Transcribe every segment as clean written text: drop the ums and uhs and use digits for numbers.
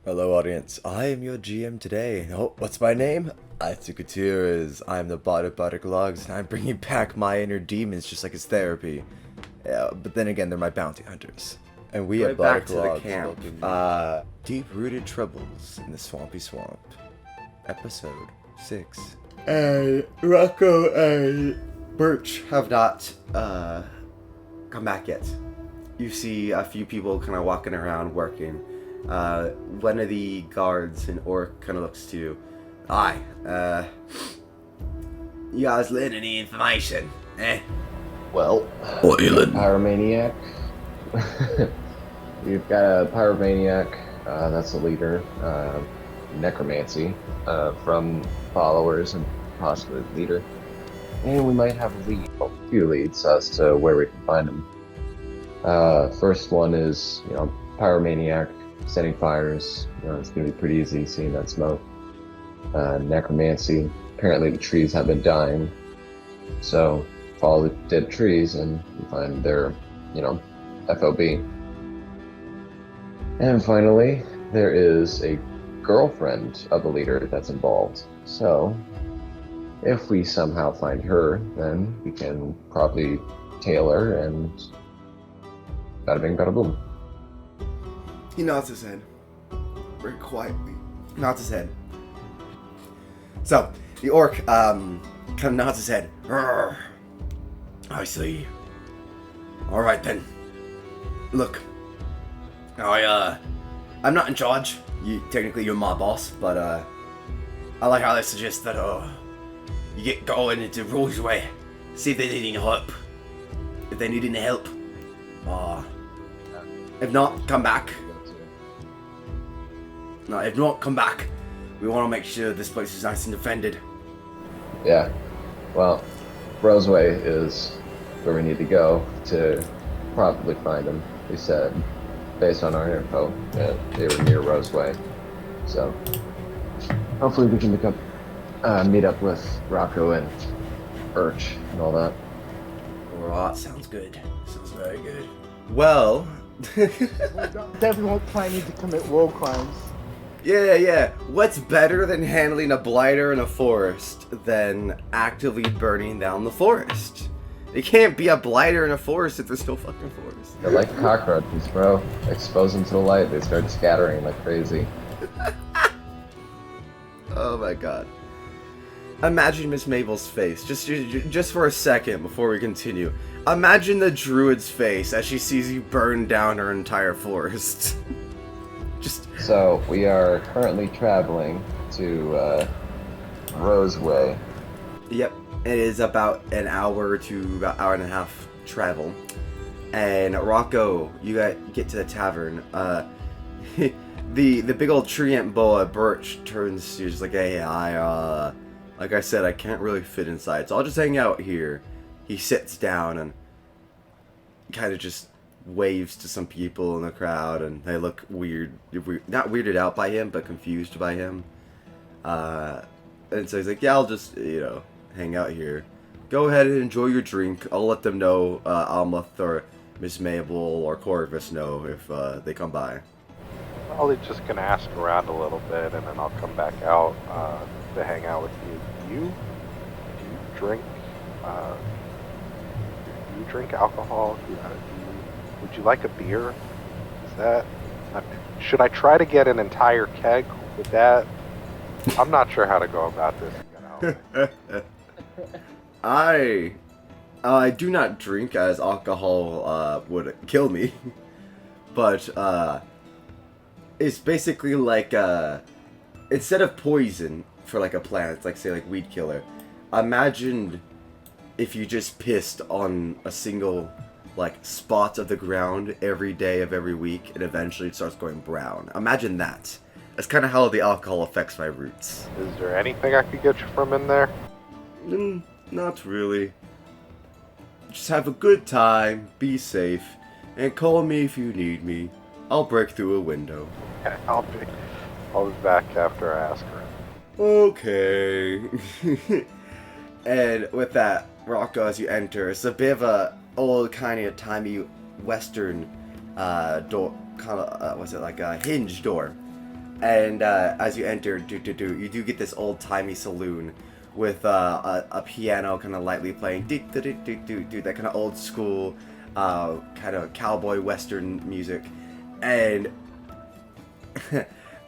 Hello, audience. I am your GM today. Oh, what's my name? Gutierrez. I'm the Bardic Logs, and I'm bringing back my inner demons just like it's therapy. Yeah, but then again, they're my bounty hunters. And we Right at back Bardic to the Logs camp. welcome Deep-Rooted Troubles in the Swampy Swamp. Episode 6. And Rocco and Birch have not, come back yet. You see a few people kind of walking around working. One of the guards, an orc, kind of looks to you. Hi, you guys learn any information, eh? Well, Pyromaniac. We've got a Pyromaniac, that's the leader. Necromancy, from followers and possibly the leader. And we might have a lead, well, a few leads as to where we can find them. First one is, Pyromaniac, setting fires. It's going to be pretty easy seeing that smoke. Necromancy, apparently the trees have been dying. So follow the dead trees and you find their, FOB. And finally, there is a girlfriend of the leader that's involved. So if we somehow find her, then we can probably tail her and bada bing, bada boom. He nods his head. Very quietly. Nods his head. So, the orc, kind of nods his head. "Rrr. I see. Alright then. Look. I'm not in charge. Technically you're my boss, but, I like how they suggest that, you get going into Roseway. See if they need any help. If they need any help. If not, come back. No, if not, come back. We want to make sure this place is nice and defended. Yeah. Well, Roseway is where we need to go to probably find them. They said, based on our info, that they were near Roseway. So, hopefully we can meet up with Rocco and Birch and all that. Alright, sounds good. Sounds very good. Well... Definitely won't planning to commit war crimes. Yeah. What's better than handling a blighter in a forest than actively burning down the forest? It can't be a blighter in a forest if there's no fucking forest. They're like cockroaches, bro. Expose them to the light, they start scattering like crazy. Oh my god. Imagine Miss Mabel's face, just for a second before we continue. Imagine the druid's face as she sees you burn down her entire forest. So, we are currently traveling to Roseway. Yep, it is about an hour to about hour and a half travel. And Rocco, you get to the tavern. The big old treant boa Birch turns to you, just like, hey, like I said, I can't really fit inside, so I'll just hang out here. He sits down and kind of just waves to some people in the crowd, and they look not weirded out by him, but confused by him. And so he's like, yeah, I'll just, hang out here. Go ahead and enjoy your drink. I'll let them know, Amleth or Miss Mabel or Corvis know if they come by. Probably just gonna ask around a little bit, and then I'll come back out to hang out with you. Do you drink? Do you drink alcohol? Would you like a beer? Is that? Should I try to get an entire keg with that? I'm not sure how to go about this. I do not drink, as alcohol would kill me, but it's basically like instead of poison for like a plant, it's like, say, like weed killer. Imagine if you just pissed on a single like spot of the ground every day of every week, and eventually it starts going brown. Imagine that. That's kind of how the alcohol affects my roots. Is there anything I could get you from in there? Not really. Just have a good time, be safe, and call me if you need me. I'll break through a window. Okay, I'll be back after I ask her. Okay. And with that, Rocco, as you enter, it's a bit of a old kind of timey western door, kind of, was it like a hinge door? And as you enter, you do get this old-timey saloon with a piano kind of lightly playing, that kind of old school, kind of cowboy western music. And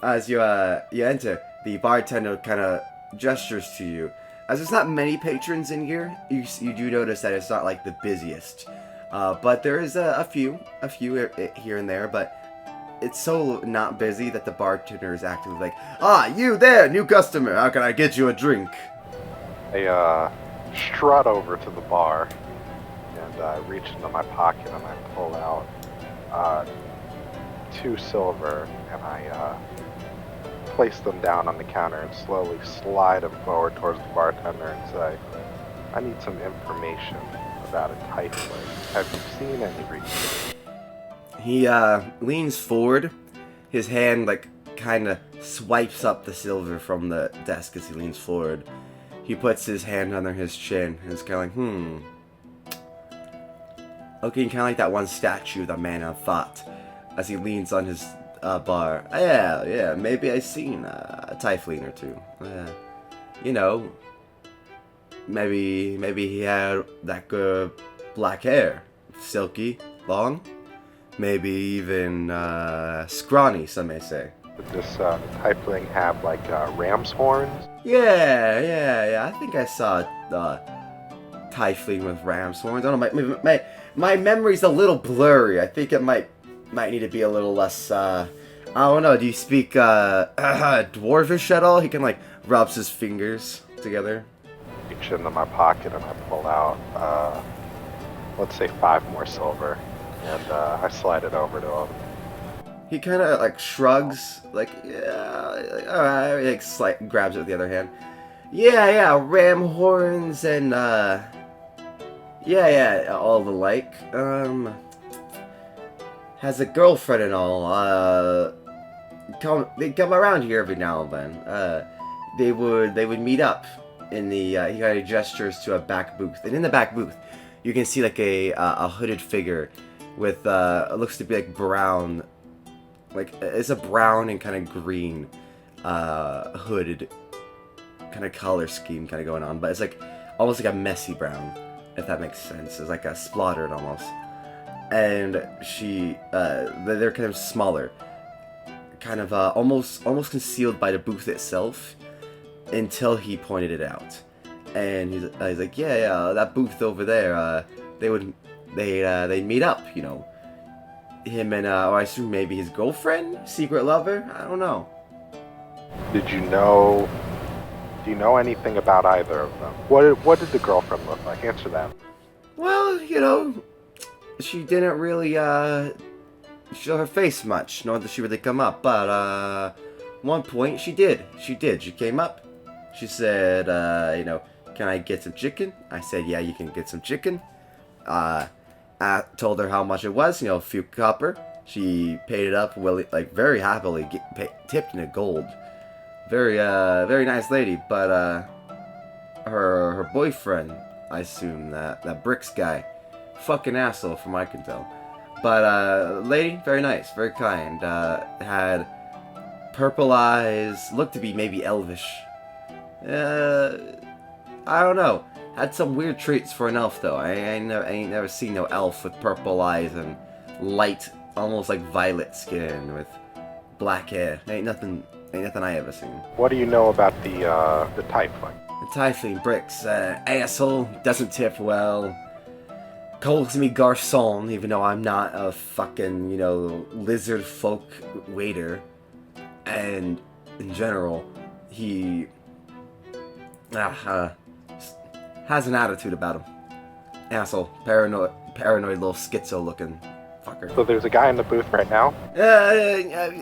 as you enter, the bartender kind of gestures to you. As there's not many patrons in here, you do notice that it's not like the busiest. But there is a few here and there, but it's so not busy that the bartender is actively like, you there, new customer, how can I get you a drink? I strut over to the bar and I reach into my pocket and I pull out 2 silver and I place them down on the counter and slowly slide them forward towards the bartender and say, I need some information about a tiefling. Have you seen any recently? He leans forward. His hand kind of swipes up the silver from the desk as he leans forward. He puts his hand under his chin and is kind of like, looking kind of like that one statue, the man of thought, as he leans on his bar. Yeah, maybe I seen a tiefling or two. Maybe he had that good black hair, silky, long. Maybe even scrawny, some may say. Did this tiefling have ram's horns? Yeah. I think I saw a tiefling with ram's horns. I don't know. My memory's a little blurry. I think it might need to be a little less. I don't know. Do you speak dwarvish at all? He can rubs his fingers together. Reach into my pocket and I pull out, let's say 5 more silver. And I slide it over to him. He kind of shrugs, alright, grabs it with the other hand. Yeah, ram horns and all the like. Has a girlfriend and all. They come around here every now and then. They would meet up in the. He kind of gestures to a back booth, and in the back booth, you can see a hooded figure with it looks to be brown, it's a brown and kind of green hooded kind of color scheme kind of going on, but it's almost like a messy brown, if that makes sense. It's a splottered almost, and they're kind of smaller, kind of almost concealed by the booth itself, until he pointed it out, and he's like, yeah, that booth over there, they'd meet up, him and, I assume maybe his girlfriend? Secret lover? I don't know. Do you know anything about either of them? What did the girlfriend look like? Answer that. Well, she didn't really, show her face much, nor did she really come up, but, one point she did. She came up, she said, can I get some chicken? I said, yeah, you can get some chicken. I told her how much it was, a few copper. She paid it up, very happily, tipped in a gold. Very nice lady, but her boyfriend, I assume that Bricks guy, fucking asshole from what I can tell. But lady, very nice, very kind. Had purple eyes, looked to be maybe elvish. I don't know. Had some weird traits for an elf, though. I ain't never seen no elf with purple eyes and light, almost violet skin with black hair. Ain't nothing I ever seen. What do you know about the tiefling? The tiefling, Bricks, asshole, doesn't tip well. Calls me garçon, even though I'm not a fucking, lizard folk waiter. And in general, he has an attitude about him. Asshole. Paranoid little schizo looking fucker. So there's a guy in the booth right now?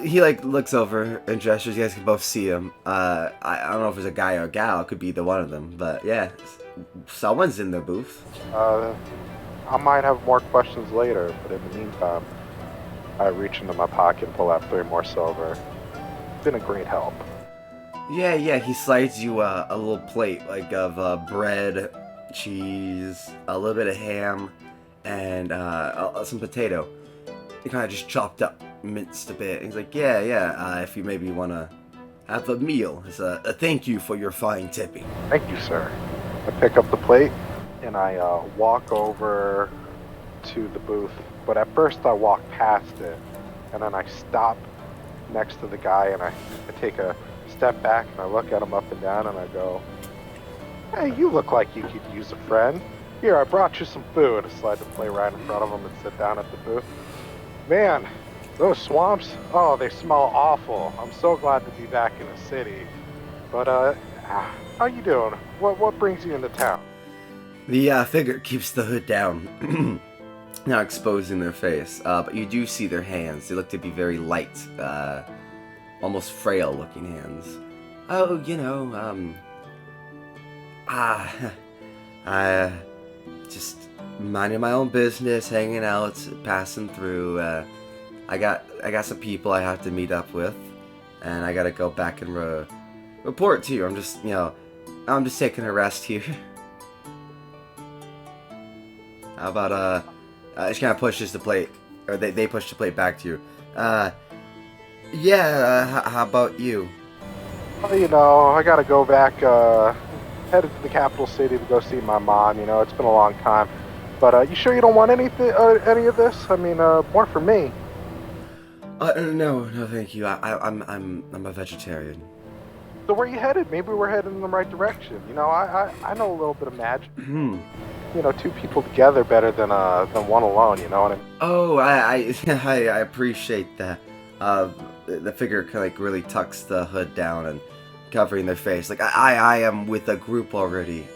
He looks over and gestures. You guys can both see him. I don't know if it's a guy or a gal. It could be either one of them. But yeah, someone's in their booth. I might have more questions later, but in the meantime, I reach into my pocket and pull out 3 more silver. It's been a great help. Yeah, he slides you a little plate, of bread, cheese, a little bit of ham, and some potato. It kind of just chopped up. minced a bit. He's like, yeah, if you maybe want to have a meal as a thank you for your fine tipping. Thank you, sir. I pick up the plate and I walk over to the booth. But at first I walk past it and then I stop next to the guy and I take a step back and I look at him up and down and I go, hey, you look like you could use a friend. Here, I brought you some food. I slide the plate right in front of him and sit down at the booth. Man, those swamps, oh, they smell awful. I'm so glad to be back in the city. But, how you doing? What brings you into town? The figure keeps the hood down, now exposing their face, but you do see their hands. They look to be very light, almost frail looking hands. Oh, I just minding my own business, hanging out, passing through. I got some people I have to meet up with, and I gotta go back and report to you. I'm just taking a rest here. How about she kind of pushes the plate, or they push the plate back to you. How about you? Well, I gotta go back, headed to the capital city to go see my mom. It's been a long time. But you sure you don't want any of this? I mean, more for me. No, thank you. I'm a vegetarian. So where are you headed? Maybe we're headed in the right direction. I know a little bit of magic. Two people together better than one alone. You know what I mean? Oh, I appreciate that. The figure kind of like really tucks the hood down and covering their face. Like I am with a group already.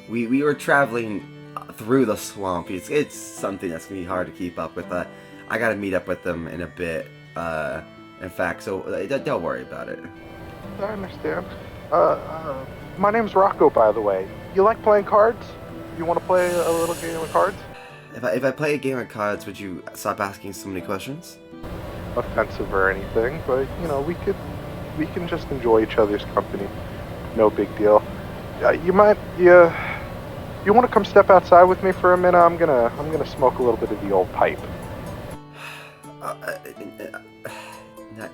We were traveling through the swamp. It's something that's gonna be hard to keep up with. I gotta meet up with them in a bit. In fact, so don't worry about it. I understand. My name's Rocco, by the way. You like playing cards? You want to play a little game of cards? If I play a game of cards, would you stop asking so many questions? Offensive or anything, but we can just enjoy each other's company. No big deal. You want to come step outside with me for a minute? I'm gonna smoke a little bit of the old pipe.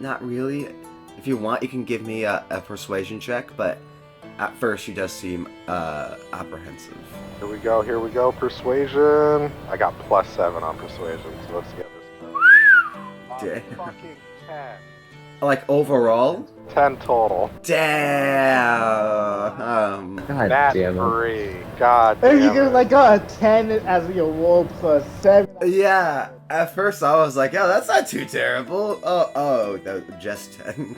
Not really. If you want, you can give me a persuasion check, but at first she does seem apprehensive. Here we go. Persuasion. I got +7 on persuasion, so let's get this. Fucking 10. Like overall? 10 total. Damn. God That's damn it. 3. God And damn you it. get like a 10 as your roll +7. Yeah. At first I was like, oh, that's not too terrible. Oh, that was just 10.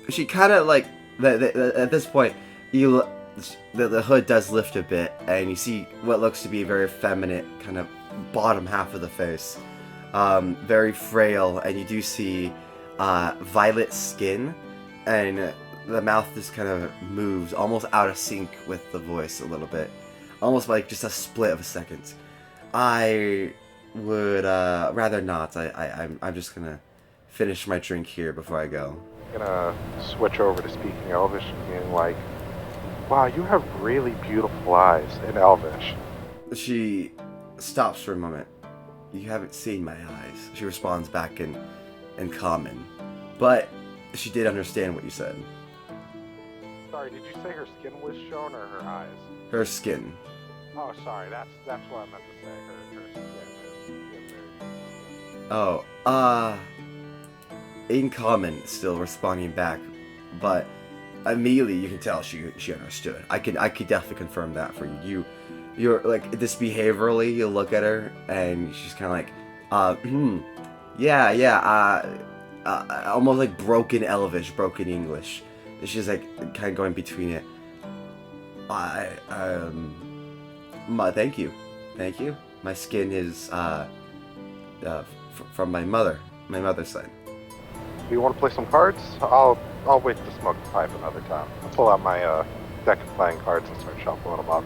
She kind of like at this point, the hood does lift a bit, and you see what looks to be a very effeminate kind of bottom half of the face, very frail, and you do see violet skin, and the mouth just kind of moves almost out of sync with the voice a little bit, almost like just a split of a second. I would rather not. I'm just gonna finish my drink here before I go. I'm gonna switch over to speaking Elvish and being like, wow, you have really beautiful eyes in Elvish. She stops for a moment. You haven't seen my eyes. She responds back in common. But she did understand what you said. Sorry, did you say her skin was shown or her eyes? Her skin. Oh, sorry, that's what I meant to say. Her skin is very... Oh, in common, still responding back, but immediately you can tell she understood. I could definitely confirm that for you. You're like this behaviorally. You look at her and she's kind of like, almost like broken Elvish, broken English. She's like kind of going between it. Thank you. My skin is from my mother's side. Do you want to play some cards? I'll wait to smoke the pipe another time. I'll pull out my deck of playing cards and start shuffling them up.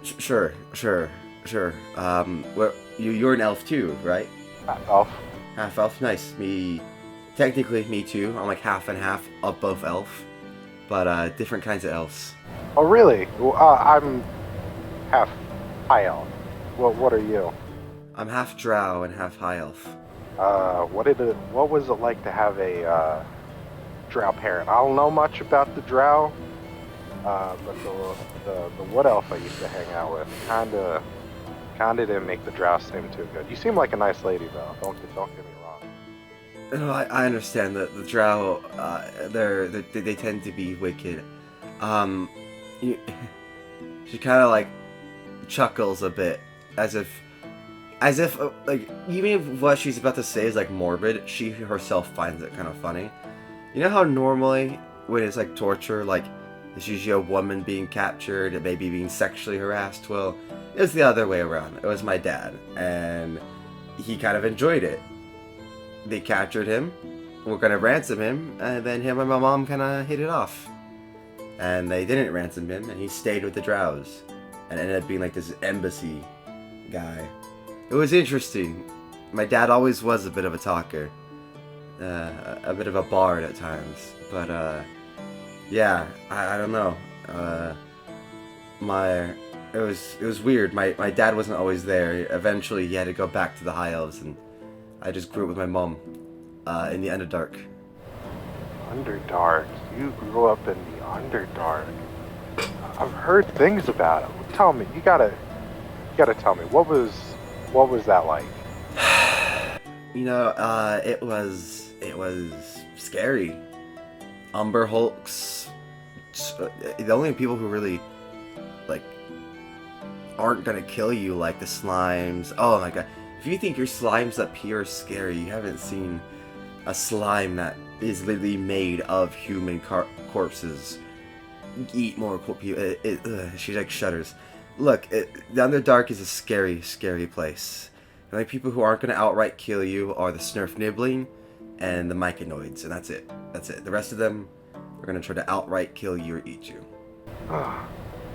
Sure. You're an elf too, right? Elf. Half elf, nice. Technically me too. I'm like half and half of both elf, but different kinds of elves. Oh, really? Well, I'm half high elf. What are you? I'm half drow and half high elf. What was it like to have a drow parent? I don't know much about the drow, but the wood elf I used to hang out with kinda didn't make the drow seem too good. You seem like a nice lady though. Don't get me wrong. No, I understand that the drow, they tend to be wicked. She kind of like chuckles a bit, as if like, even if what she's about to say is like morbid, she herself finds it kind of funny. You know how normally when it's like torture, like it's usually a woman being captured and maybe being sexually harassed? Well, it was the other way around. It was my dad, and he kind of enjoyed it. They captured him, were gonna ransom him, and then him and my mom kind of hit it off. And they didn't ransom him, and he stayed with the drows, and ended up being like this embassy guy. It was interesting. My dad always was a bit of a talker, a bit of a bard at times. But yeah, I don't know. It was weird. My dad wasn't always there. Eventually, he had to go back to the High Elves, and I just grew up with my mom in the Underdark. Underdark. You grew up in the Underdark. I've heard things about it. Tell me. You gotta tell me. What was that like? You know, it was scary. Umber Hulks. The only people who really like aren't gonna kill you, like the slimes. Oh my god! If you think your slimes up here are scary, you haven't seen a slime that is literally made of human corpses. Eat more people. She like shudders. Look, the Underdark is a scary, scary place. The only people who aren't going to outright kill you are the Snurf Nibbling and the Myconoids, and that's it. That's it. The rest of them are going to try to outright kill you or eat you.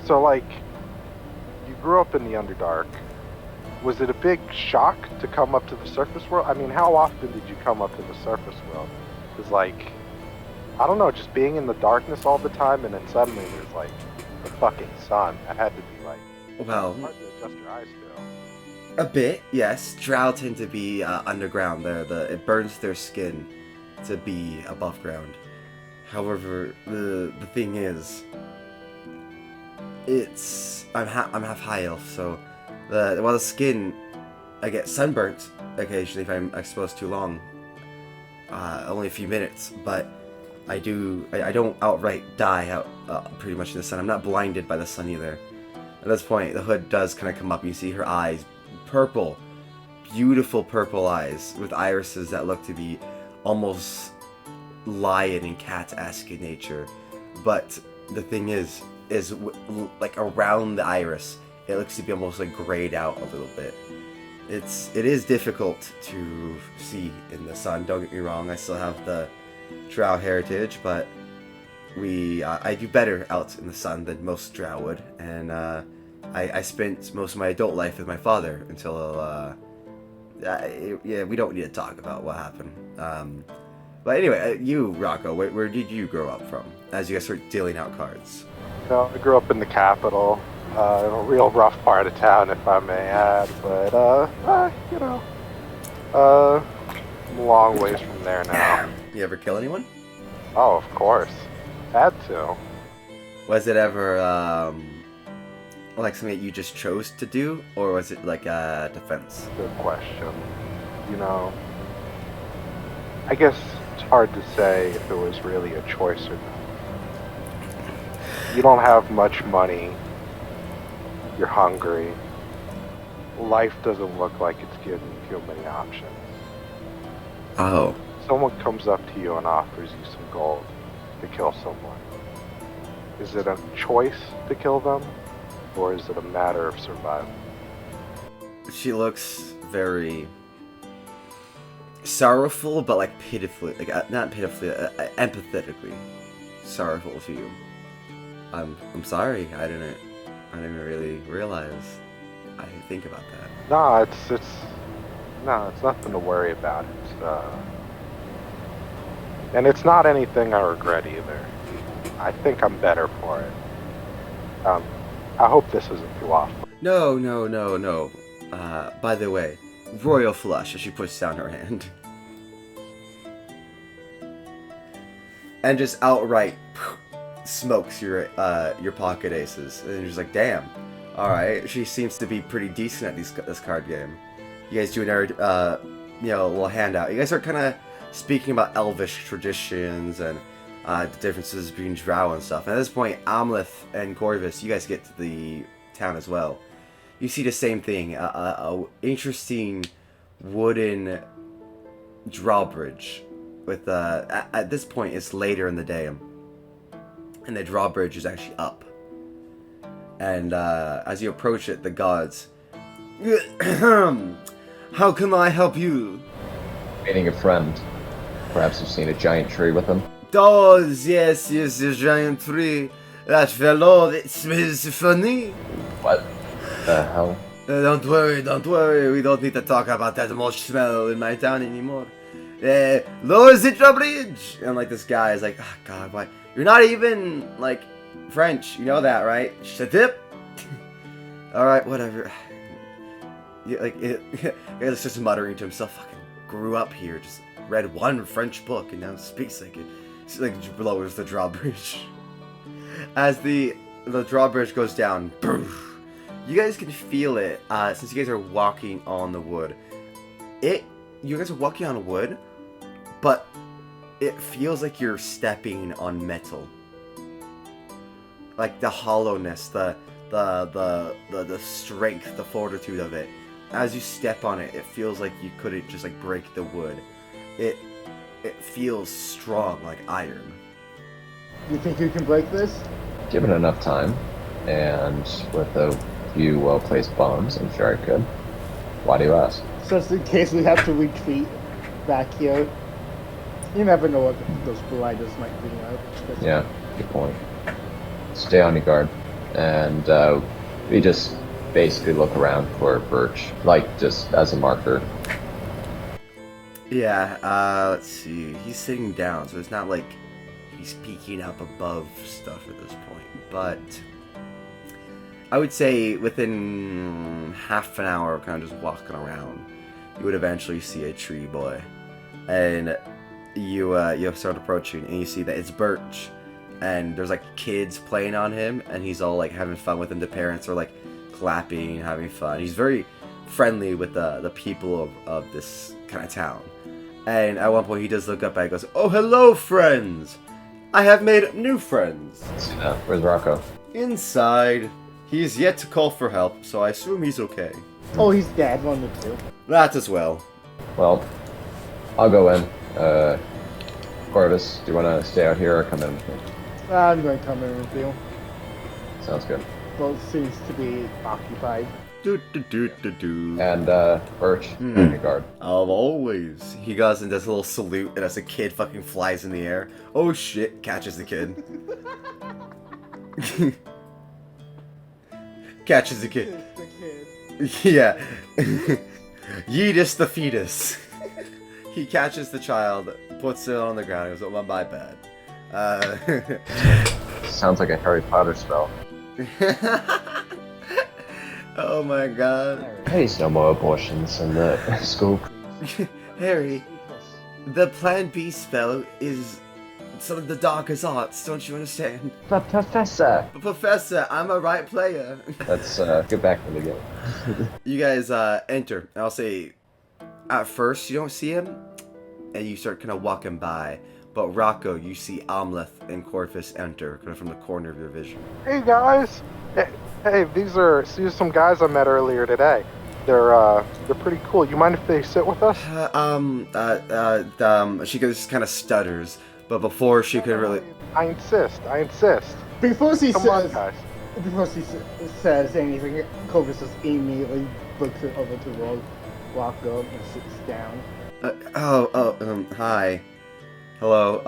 So, like, you grew up in the Underdark. Was it a big shock to come up to the surface world? I mean, how often did you come up to the surface world? Because, like, I don't know, just being in the darkness all the time, and then suddenly there's, like, the fucking sun. That had to be, like, well, hard to adjust your eyes to. A bit, yes. Drow tend to be underground. It burns their skin to be above ground. However, the thing is, I'm half high elf, so the skin, I get sunburnt occasionally if I'm exposed too long. Only a few minutes, but I don't outright die out pretty much in the sun. I'm not blinded by the sun either. At this point, the hood does kind of come up. You see her eyes, purple, beautiful purple eyes with irises that look to be almost lion and cat-esque in nature. But the thing is like around the iris, it looks to be almost like grayed out a little bit. It is difficult to see in the sun. Don't get me wrong. I still have the drow heritage, but I do better out in the sun than most drow would, and I spent most of my adult life with my father until yeah, we don't need to talk about what happened. But anyway, you, Rocco, where did you grow up from as you guys start dealing out cards? You know, I grew up in the capital, in a real rough part of town, if I may add, but you know, I'm a long ways from there now. You ever kill anyone? Oh, of course. Had to. Was it ever like something that you just chose to do, or was it like a defense? Good question. You know, I guess it's hard to say if it was really a choice or not. You don't have much money. You're hungry. Life doesn't look like it's giving you many options. Oh. Someone comes up to you and offers you some gold to kill someone. Is it a choice to kill them, or is it a matter of survival? She looks very sorrowful, but like pitifully, like not pitifully, empathetically sorrowful to you. I'm sorry. I didn't really realize. I didn't think about that. No, it's nothing to worry about. And it's not anything I regret either. I think I'm better for it. I hope this isn't too off. No. By the way, royal flush as she puts down her hand. And just outright smokes your pocket aces. And you're just like, damn. Alright, she seems to be pretty decent at this card game. You guys do another, little handout. You guys are kind of speaking about elvish traditions and the differences between drow and stuff. And at this point, Amleth and Corvis, you guys get to the town as well. You see the same thing, a interesting wooden drawbridge. With at this point, it's later in the day, and the drawbridge is actually up. And as you approach it, the gods, how can I help you? Meeting a friend. Perhaps you've seen a giant tree with him. Oh, yes, a giant tree. That fellow, it's funny. What the hell? Don't worry, we don't need to talk about that much smell in my town anymore. Lower the drawbridge! And like this guy is like, oh god, why? You're not even, like, French, you know that, right? Shut up! Alright, whatever. Yeah, like, he's just muttering to himself, fucking grew up here, just read one French book and now speaks like it. It's like lowers the drawbridge. As the drawbridge goes down, you guys can feel it, since you guys are walking on the wood. You guys are walking on wood, but it feels like you're stepping on metal. Like the hollowness, the strength, the fortitude of it. As you step on it, it feels like you couldn't just like break the wood. It feels strong, like iron. You think you can break this? Given enough time, and with a few well-placed bombs, I'm sure I could. Why do you ask? Just in case we have to retreat back here. You never know what those gliders might bring out. Yeah, good point. Stay on your guard. And we just basically look around for Birch, like just as a marker. Yeah, let's see. He's sitting down, so it's not like he's peeking up above stuff at this point. But I would say within half an hour of kind of just walking around, you would eventually see a tree boy. And you start approaching, and you see that it's Birch. And there's like kids playing on him, and he's all like having fun with him. The parents are like clapping, having fun. He's very friendly with the people of this kind of town. And at one point he does look up and goes, "Oh, hello, friends! I have made new friends." Where's Rocco? Inside. He's yet to call for help, so I assume he's okay. Oh, he's dead, one of the two. That as well. Well, I'll go in. Corvis, do you want to stay out here or come in with me? I'm going to come in with you. Sounds good. Both seems to be occupied. And Birch, on your guard. Always. He goes and does a little salute, and as a kid fucking flies in the air. Oh shit, catches the kid. Catches the kid. Yeah. Yeetus the fetus. He catches the child, puts it on the ground, and goes, "Oh, my bad." Sounds like a Harry Potter spell. Oh my god. Please, no more abortions in the school. Harry, the Plan B spell is some of the darkest arts, don't you understand? But Professor! But Professor, I'm a right player. Let's get back to the game. You guys enter, and I'll say, at first you don't see him, and you start kind of walking by. But Rocco, you see Amleth and Corvis enter, kind of from the corner of your vision. Hey guys! Hey, these are some guys I met earlier today. They're pretty cool. You mind if they sit with us? She just kind of stutters, but before she could really... I insist. Before she Come on, guys. says anything, Corvis just immediately books it over to Rocco and sits down. Hi. Hello,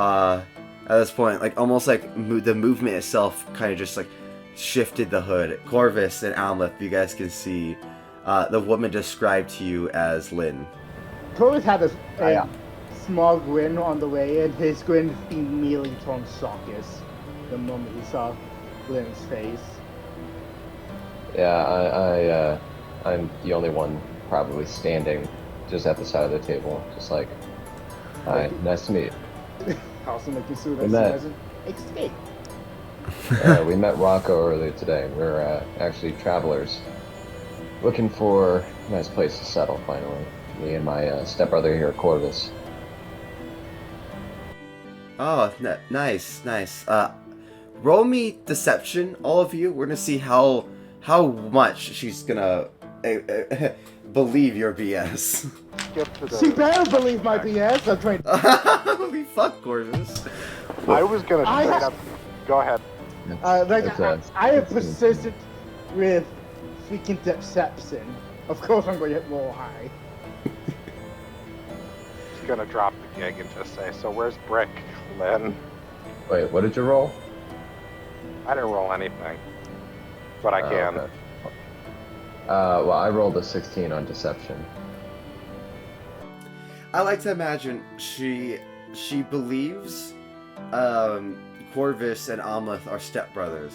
at this point, like, almost like the movement itself kind of just, like, shifted the hood. Corvis and Amleth, you guys can see, the woman described to you as Lynn. Corvis had a small grin on the way, and his grin immediately turned sockets the moment he saw Lynn's face. Yeah, I'm the only one probably standing just at the side of the table, just like, hi, nice to meet you. Also making sure We that met. he doesn't escape. We met Rocco earlier today. We're actually travelers looking for a nice place to settle finally. Me and my stepbrother here, Corvis. Oh, nice. Roll me deception, all of you. We're gonna see how much she's gonna believe your BS. Skip to the. She better believe my BS. I'm trying. Holy fuck, Corvis. I was gonna I straight have- up. Go ahead. I am persistent with freaking deception. Of course, I'm going to hit roll high. Just gonna drop the gig and just say, so where's Brick, Lynn? Wait, what did you roll? I didn't roll anything, but I can. Okay. Well, I rolled a 16 on deception. I like to imagine she believes Corvis and Amleth are stepbrothers,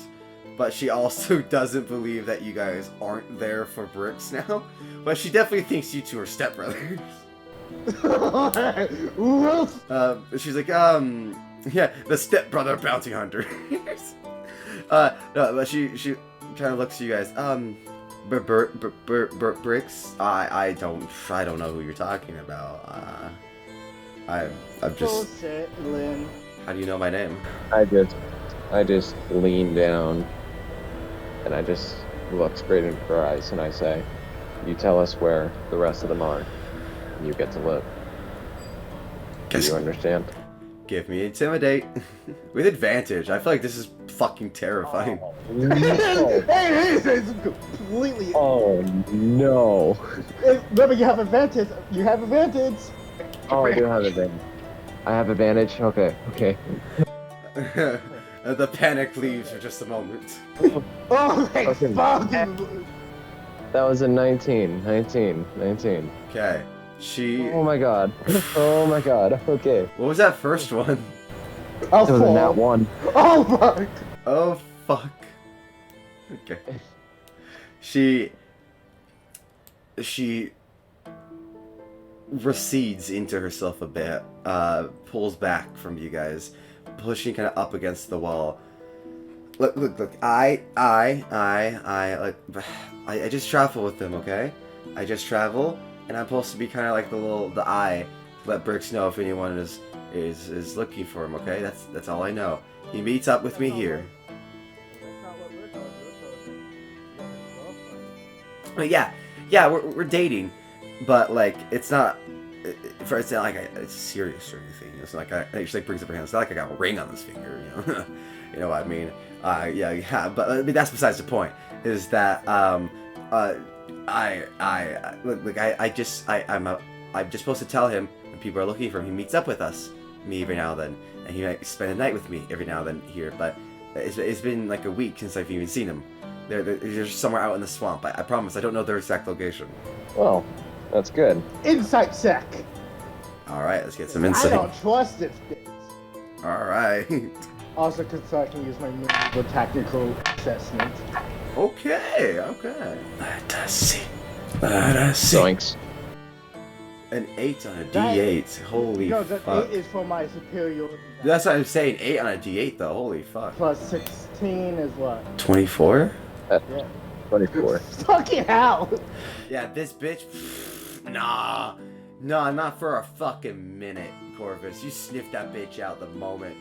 but she also doesn't believe that you guys aren't there for bricks now. But she definitely thinks you two are stepbrothers. She's like, yeah, the stepbrother bounty hunter. No, but she kind of looks at you guys. Bricks? I don't know who you're talking about. I'm just. Bullshit, Lynn. How do you know my name? I just lean down and I just look straight into her eyes and I say, you tell us where the rest of them are and you get to live. Do you understand? Give me intimidate with advantage. I feel like this is fucking terrifying. Hey, it's completely. Oh no. Remember, you have advantage. You have advantage. Oh, I do have advantage. I have advantage? Okay. The panic leaves for just a moment. Oh my Okay. fucking. That was a 19. Okay. She. Oh my god. Okay. What was that first one? I'll It was a nat fall. 1. Oh my. Oh fuck. Okay. She recedes into herself a bit, pulls back from you guys, pushing kind of up against the wall. Look. I just travel with them, okay? I just travel, and I'm supposed to be kind of like the eye, to let Bricks know if anyone is looking for him, okay? That's all I know. He meets up with me here. But yeah, we're dating, but like it's not like it's serious or anything. It's not like she like brings up her hand. It's not like I got a ring on this finger, you know. You know what I mean? Yeah. But I mean, that's besides the point. Is that I'm just supposed to tell him when people are looking for him. He meets up with me every now and then, and he might spend a night with me every now and then here. But it's been like a week since I've even seen him. They're just somewhere out in the swamp. I promise. I don't know their exact location. Well, that's good. Insight check. All right, let's get some I insight. don't trust this bitch. All right. Also, because I can use my medieval tactical assessment. Okay. Let us see. See. Zoinks. An 8 on a D8. Holy No, the fuck. 8 is for my superiority. That's what I'm saying. 8 on a D8 though. Holy fuck. Plus 16 is what? 24? Yeah. 24. Fucking hell! Yeah, this bitch. Nah, not for a fucking minute, Corvis. You sniffed that bitch out the moment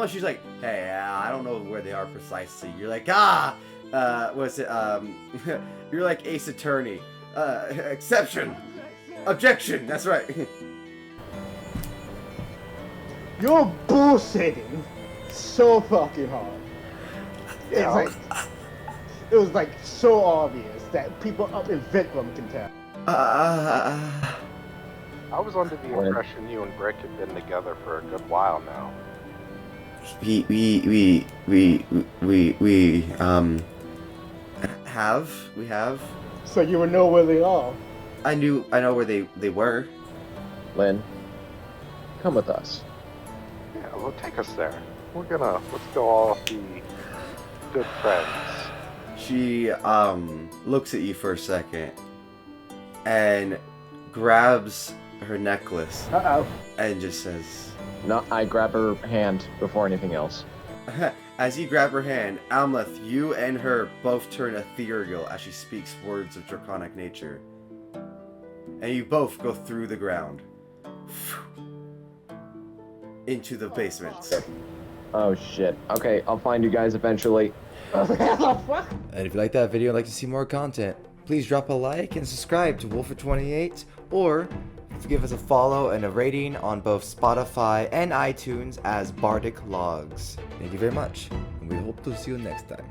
she's like, hey, I don't know where they are precisely. You're like, what's it? You're like Ace Attorney. Exception. Objection. That's right. You're bullshitting so fucking hard. It's Yeah. like, it was like so obvious that people up in Vikram can tell. I was under the impression you and Brick had been together for a good while now. We have. So you would know where they are. I know where they were. Lynn, come with us. Yeah, well, take us there. Let's go all be good friends. She looks at you for a second, and grabs her necklace Uh-oh. and just says, No, I grab her hand before anything else. as you grab her hand, Amleth, you and her both turn ethereal as she speaks words of draconic nature. And you both go through the ground. Into the basement. Oh shit. Okay, I'll find you guys eventually. And if you like that video and like to see more content, please drop a like and subscribe to Wolfer28, or give us a follow and a rating on both Spotify and iTunes as Bardic Logs. Thank you very much, and we hope to see you next time.